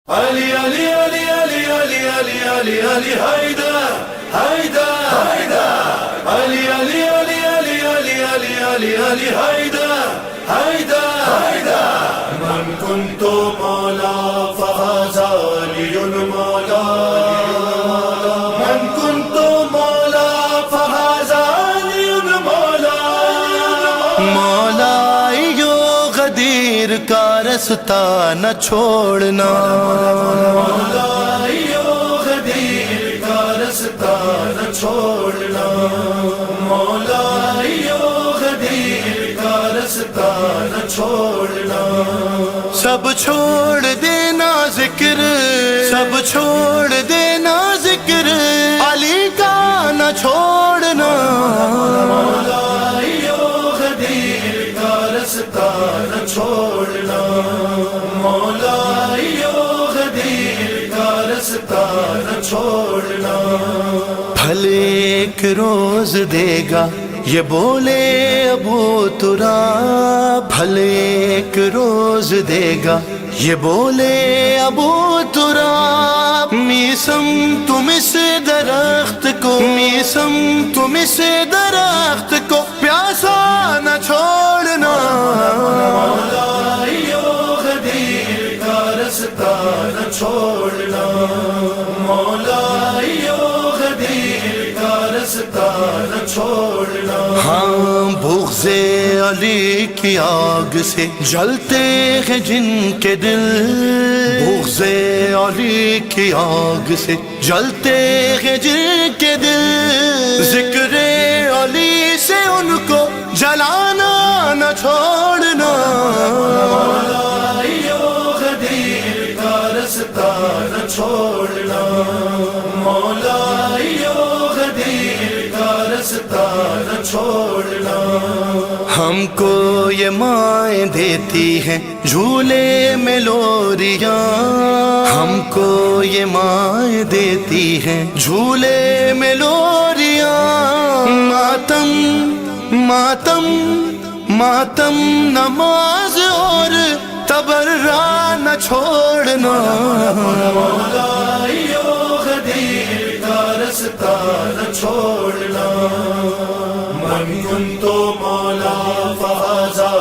علي علي علي علي علي علي علي علي هيدا هيدا هيدا علي علي علي علي علي علي علي علي هيدا هيدا هيدا من كنت مولا فهذا علي المولا من كنت مولا فهذا علي المولا مولایو غدیر کا رستہ نہ چھوڑنا مولایو غدیر کا رستہ نہ چھوڑنا مولایو غدیر کا رستہ نہ چھوڑنا سب چھوڑ دینا ذکر سب چھوڑ دینا ذکر علی کا نہ چھوڑنا مولایو غدیر کا رستہ نہ چھوڑنا مولایو غدیر کا رستہ نہ چھوڑنا بھلے ایک روز دے گا یہ بولے ابو تراب بھلے ایک روز دے گا یہ بولے ابو تراب میسم تم اس درخت کو میسم تم اس درخت کو پیاسا نہ چھوڑنا مولایو غدیر کا رستہ نہ چھوڑنا مولایو غدیر کا رستہ نہ چھوڑنا ہاں بغض علی کی آگ سے جلتے ہیں جن کے دل بغض علی کی آگ سے جلتے ہیں جن کے دل ذکر علی سے ان کو جلانا نہ چھوڑنا مولایو غدیر کا رستہ نہ چھوڑنا مولایو غدیر کا رستہ نہ چھوڑنا ہم کو یہ مائیں دیتی ہیں جھولے میں لوریاں ہم کو یہ مائیں دیتی ہیں جھولے میں لوریاں ماتم ماتم ماتم نماز اور تبرہ نہ چھوڑنا مولایو غدیر کا رستہ نہ چھوڑنا من كنت مولا فهذا